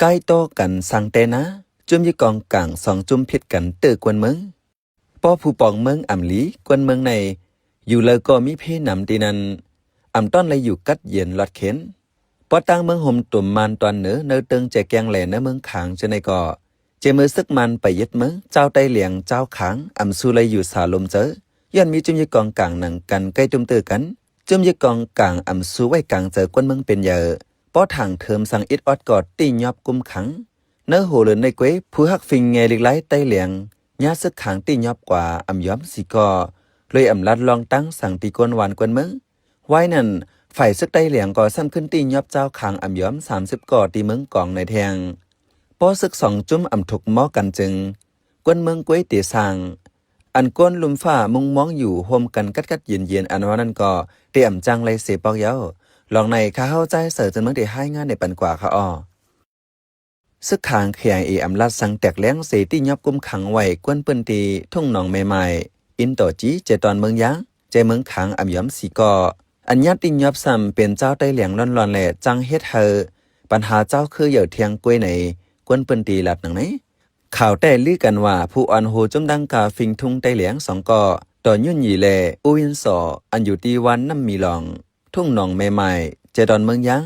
ใกล้โตกันสังเตนะจุ่มยี่กองกลางสองจุ่มพิษกันตื้อกวนเมืองป้อผู้ปองเมืองอ่ำลีกวนเมืองในอยู่เลยก็มีเพนำตีนั้นอ่ำต้อนเลยอยู่กัดเย็นลอดเข็นป้อตั้งเมืองห่มตุ่มมันตอนเหนือเนื้อเติงแจแกงแหล่เนื้อเมืองขางจะในก่อเจมือซึกมันไปยึดเมืองเจ้าไตเหลียงเจ้าขางอ่ำสู้เลยอยู่สาลมเจอย้อนมีจุ่มยี่กองกลางหนังกันใกล้จุ่มตื้อกันจุ่มยี่กองกลางอ่ำสู้ไว้กลางเจอกวนเมืองเป็นเยอะป้อทางเทิมสังอิดออดกอดตียอบกุมขังเนื้อโหเลือนในเกวผู้ฮักฟิงเงลิกไลไตเหลียงญาซึกขังตียอบกว่าอ่ำย้อมสีกอเลยอ่ำลัดลองตั้งสั่งตีกวนหวานกวนเมืองไว้นั่นฝ่ายซึกไตเหลียงก่อซ้ำขึ้นตียอบเจ้าขังอ่ำย้อม30ก่อตีเมืองกองในแทงป้อซึกสองจุ่มอ่ำถกหม้อกันจึงกวนเมืองเกวตีสั่งอันก้นลุมฟ้ามุงมองอยู่โฮมกันกัดเย็นอันว่านั่นก็เตรียมจังเลยเสปอกเย้าลองในข้าเข้าใจเสิร์จนเมืองได้ให้งานในปันกว่าค่ะอ้อซึกขางเขียงอำลัดสังแตกแหลงเสตียอบกุมขังไว้กวนปืนตีทุ่งหนองใหม่ๆอินโตจีเจตอนเมืองยางเจเมืองขังอ่ำย้อมสีก่ออันญาติยอบซ้ำเป็นเจ้าไต้เหลียงร้อนๆแหล่จังเฮ็ดเฮอปัญหาเจ้าคือเหยื่อเทียงกล้วยในกวนปืนตีหลัดหนังไหนข่าวแต่ลือกันว่าผู้อ่อนโหจมดังกาฟิงทุ่งไต้เหลียง2ก่อต่อยุ่นหยีแลอุวินสออันอยู่ตีวันน้ำมีหลองทุ่งหนองใหม่ๆเจดอนเมืองยัง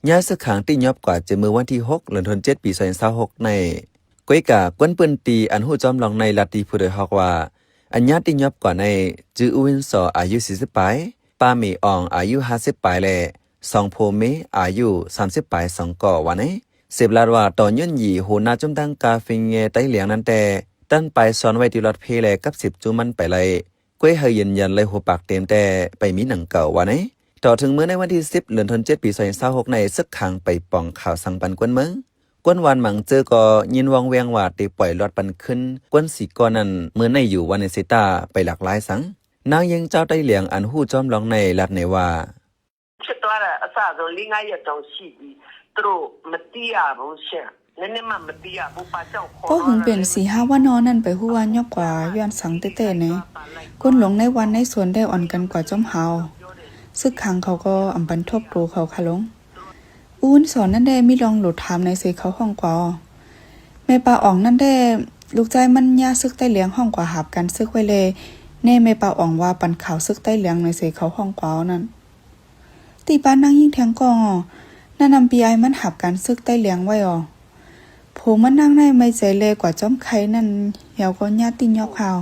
ย้ายสึกขังตียอบกว่าจะมือวันที่6เดือนธันวาคมปี2026ในก้อยกากวนปืนตีอันหูจอมลองในลาตีผู้โดยฮอกว่าอันญาติยอบกว่าในจืออุวินสออายุ40ปลายป้าเมอองอายุ50ปลายและสองโพเมอายุ30ปลาย2ก่อวันนี้เสพลาดว่าต่อยุ่นหยีโหนาจมดังกาฟิงเงไต้เหลียงนั้นแต่ตั้นไปซ้อนไว้ที่รถเพลกับ10จุมันไปเลยก้อยเฮยืนยันเลยหัวปากเต็มแต่ไปมีหนังเก่าวันนี้ต่อถึงเมื่อในวันที่10เดือนธันวาคมปี2026ในซึกขังไปป่องข่าวสังปันกวนเมืองกวนวันหมังเจอก็ยินวังเวียงว่าได้ปล่อยรถปันขึ้นกวนสีก้อนนั้นเมื่อในอยู่วันในเซตาไปหลากหลายสังนางยังเจ้าไต้เหลียงอันหู้จอมลองในรัดในว่าคิดว่าอาซาโดลิงายะตองชีดีตรูมติยาบุเชนั่นนี่มันมติยาบุปาเจ้าขอก็หึงเป็น4-5ว่านอนนั่นไปหัวยอกกว่าย้อนสังเต้ๆเนี่ยคนหลงในวันในสวนได้อ่อนกันกว่าจ้อมเฮาซึกขังเขาก็อำปันทบรูเขาค่ะลงอุ้นสอนนั่นได้มีลองหลุดถามในเสเขาห้องกว่าแม่ปลาอ่องนั่นได้ลูกใจมันยาซึกใต้เหลียงห้องกว่าหาบกันซึกไว้เลยแน่แม่ปลาอ่องว่าปันข่าวซึกใต้เหลียงในเสเขาห้องกว่านั่นตีป้านนั่งยิ่งแทงกองนั่นนำปีไอมันหับการซึกใต้เหลียงไว้ผมมันนั่งในไม่ใจเลยกว่าจ้อมไข่นั่นเหี่ยวก็ญาติยอกข่าว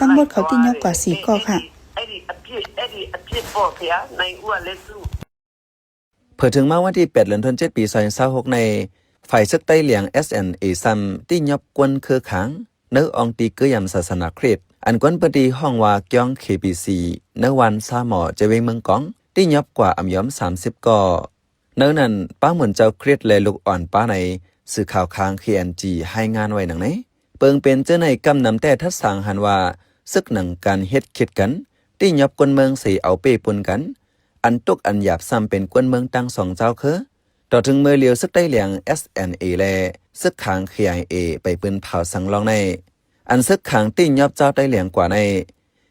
ตั้งหมดเขาติยอกกว่า4ก่อค่ะเพื่อถึงมาวันที่8เดือนธันวาคมปี2026ในฝ่ายซึกใต้เหลียง SNA ซัมที่ยอบกวนคือขังเนื้อองตีเกยำศาสนาคริสต์อันกวนปฏิห้องว่าเกียง KBC เนื้อวันซาหมอจะเวงเมืองกองที่ยอบกว่าอ่ำย้อม30ก่อเนื้อนั้นป้าเหมือนเจ้าคริสต์และลูกอ่อนป้าในสื่อข่าวค้าง KNG ให้งานไว้หนังไหนเปิงเป็นเจ้าในกำนำแต่ทัดสางหันว่าซึกหนังการเฮ็ดคิดกันที่ยอบกวนเมืองสีเอาเป้ปนกันอันตุกอันหยาบซ้ำเป็นกวนเมืองตั้งสองเจ้าคือต่อถึงเมื่อเลียวซึกได้เหลียง SNA และซึกขาง KIA ไปปืนเผาสังลองในอันซึกขางติ้งยอบเจ้าได้เหลียงกว่าใน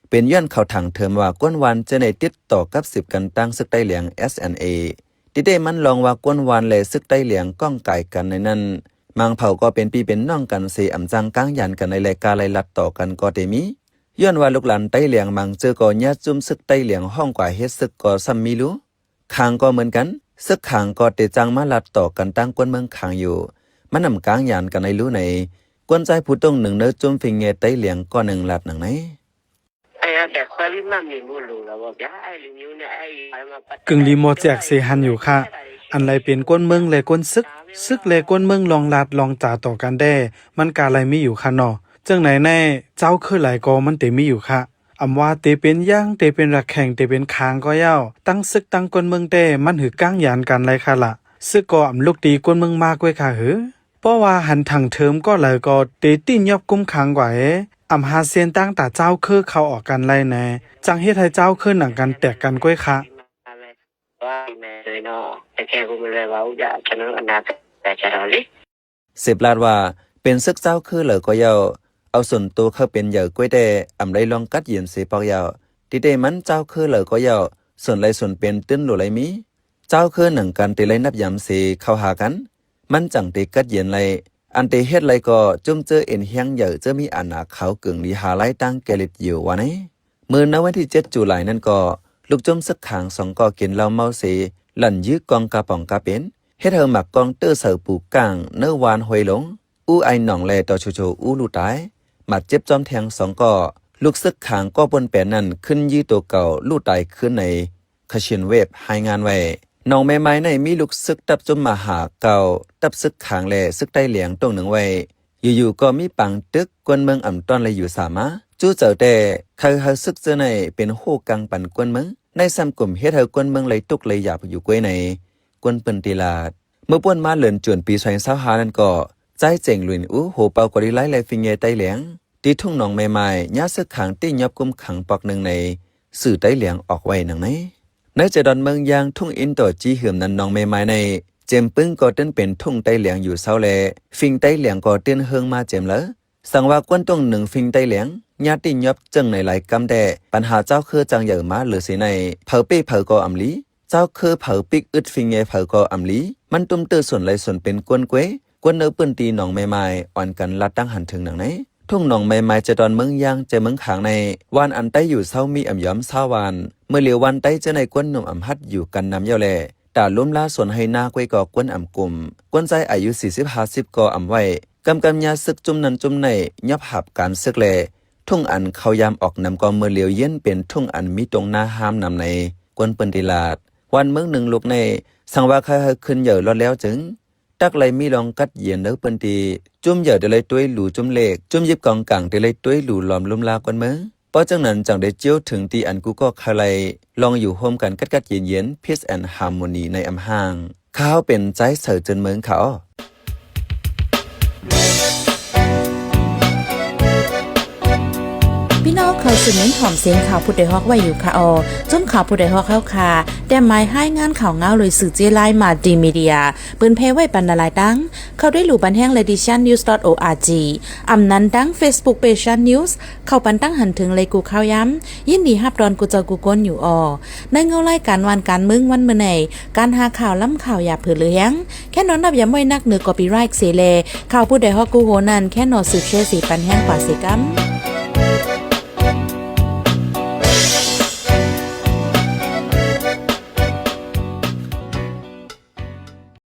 เป็นย้อนเขาถังเทิมว่ากวนวันจะในติดต่อกับ10กันตั้งซึกได้เหลียง SNA ที่ได้มันลองว่ากวนวันและซึกได้เหลียงก้องไก่กันในนั้นมังเผาก็เป็นปีเป็นน้องกันเสอำจังก้างยันกันในรายการไล่ลัดต่อกันก็เตมีย้อนว่าลูกหลานไต้เหลียงมังเจอก็ญาติจุ่มซึกไต้เหลียงห้องกว่าเฮ็ดซึกก็ซ้ำมีรู้คางก็เหมือนกันซึกขางก็เตจังมาลัดต่อกันตั้งกวนเมืองขางอยู่มันนำกลางยานกันในรู้ในกวนใจผู้ตรงหนึ่งเนื้อจุ่มฟิงเงไต้เหลียงก็หนึ่งลัดหนังไหนกึ่งรีโมทแจกเซฮันอยู่ค่ะอันไรเป็นก้นเมืองและก้นซึกและก้นเมืองลองลาดลองจ่าต่อกันได้มันกาอะไรมีอยู่ค่ะเนาะจังไหนแน่เจ้าคือหลายกอมันเตมีอยู่ค่ะอำว่าเตเป็นย่างเตเป็นรักแข่งเตเป็นคางก็เย้าตั้งซึกตั้งก้นเมืองเต้มันหือก้างยานกันไรค่ะล่ะซึกก็อำลูกตีก้นเมืองมากไว้ค่ะหือเพราะว่าหันถังเทิมก็หลายก็เตติ้นยอบกุมขังกว่าอำหาเซียนตั้งตาเจ้าคือเขาออกกันไรแน่จังเฮ็ดให้เจ้าคือหนังกันแตกกันก้วยค่ะเสพลาดว่าเป็นซึกเจ้าคือเหลือก็เยาเอาส่วนตัวเขาเป็นเหยื่อกล้วยแต่อำไรลองกัดเย็นเสปอกเยาที่ได้มันเจ้าคือเหลือก็เยาส่วนไรส่วนเป็นตื้นหลุไหลมีเจ้าคือหนังกันตีไรนับยำเสเข้าหากัน มันจังเตกัดเย็นเลยอันเตเฮ็ดไรก็จุ่มเจอเอ็นเฮียงใหญ่จะมีอานาเขาเกึ่งลีหาไล่ตั้งแกลิดอยู่วะนี่มื้อณวันที่7 ตุลานั่นก็ลูกจมสักขาง2ก็กินเหล้าเมาเสหลั่นยื้อกองกะป๋องกะเป็นเฮ็ดเฮาหมักกองเตอเสือปูกลางเนื้อวานหอยหลงอู้ไอหนองแลต่อโชอู้ลูตายหมัดเจ็บจอมแทง2ก็ลูกซึกขางก็บนแปนนั่นขึ้นยื้อตัวเก่าลูตายขึ้นในคาเชียนเวฟหายงานไว้น้องแม่ไม้ในมีลูกซึกตับจมมาหาเก่าตับซึกขางแลซึกใต้เหลียงตรงหนึ่งไว้อยู่ๆก็มีปังตึกกวนเมืองอ่ำต้อนเลยอยู่สามารถจู่เจอแต่ใครเฮาซึกเจอในเป็นโหกังปันกวนเมืองในซ้ำกลุ่มเฮ็ดเฮากวนเมืองเลยตุกเลยหยาบอยู่กวยในกวนเปิ้นตีลาดเมื่อป่วนมาเลินจวนปี2025นั้นก็ใจเจ๋งลุนอู้โหเปากว่าดีไล่เลยฟิงเงใต้เหลียงตีทุ่งหนองใหม่ๆญาซึกขังตียับกุมขังปอกหนึ่งในสื่อใต้เหลียงออกไว้หนังไหนในเจดอนเมืองยางทุ่งอินต่อจีเหือมนั้นหนองใหม่ๆในเจมปึ้งก็เต้นเป็นทุ่งใต้เหลียงอยู่เศร้าแลฟิงใต้เหลียงก็เต้นเฮิงมาเจมละสั่งว่ากวนตรงหนึ่งฟิงใต้เหลียงญาติยับจึงในหลายกำแดปัญหาเจ้าคือจังเหยื่อมาหรือสิในเผาปี้เผาก็อำลีเจ้าคือเผาปิกอึดฟิงเงเผาก็อำลีมันตุ้มเตอส่วนไรส่วนเป็นกวนเกวกวนเนื้อปืนตีหนองใหม่ๆอ่อนกันลัดตั้งหันถึงหนังไหนทุ่งหนองใหม่ๆจะดอนเมืองยางจะเมืองขางในวานอันใต้อยู่เศร้ามีอ่ำย้อมเศร้าวานเมื่อเหลียววันใต้จะในกวนหนุ่มอ่ำฮัดอยู่กันน้ำเย้าแลตาล้มล่าส่วนให้หน้ากวยก่อกวนอ่ำกลุ่มกวนใจอายุ40-50ก่ออ่ำไว้กำยาซึกจุ่มนันจุ่มในยับหับการซึกแลทุ่งอันเขายามออกนำกองเมื่อเหลียวเย็นเป็นทุ่งอันมีตรงหน้าห้ามนำในกวนเปิ้นติลาดวันเมืองหนึ่งลูกในสังว่าใครขึ้นเหยื่อรอดแล้วจึงตักเลยมีลองกัดเย็นเนื้อเปิ้นตีจุ่มเหยื่อเดเลยต้วยหลูจุ่มเล็กจุ่มยิบกองกลางเดเลยต้วยหลูหลอมลุ่มลากวนเมืองเพราะจังนั้นจังได้เจียวถึงตีอันกูก็ใครลองอยู่โฮมกันกัดเย็น Peace and Harmony ในอำห้างข้าวเป็นใจเสือจนเมืองเขาพี่น้องเคยสืบเน้นหอมเสียงข่าวผู้ใดฮอกไว้อยู่ค่ะจุ่มข่าวผู้ใดฮอกเข้าค่ะแต่หมายให้งานข่าวเงาเลยสื่อเจไลมาดีมีเดียปืนเพไว้ปันนาลายดังเข้าได้หลู่บันแห้ง lediciannews.org อำนั้นดัง Facebook page news เข้าปันตั้งหันถึงเลยกูข่าวย้ำยินดีฮับดอนกูจอกูก้นอยู่ในเงาไล่การวันการมึงวันเมื่อไหนการหาข่าวล้ำข่าวอย่าเผือเลี้ยงแค่นอนนับอย่าไม่นักเหนือกอปีไรค์เสเลข่าวผู้ใดฮอกกูโหนันแค่นอนสืบเชื่อสีปันแห้งกว่าสิกัม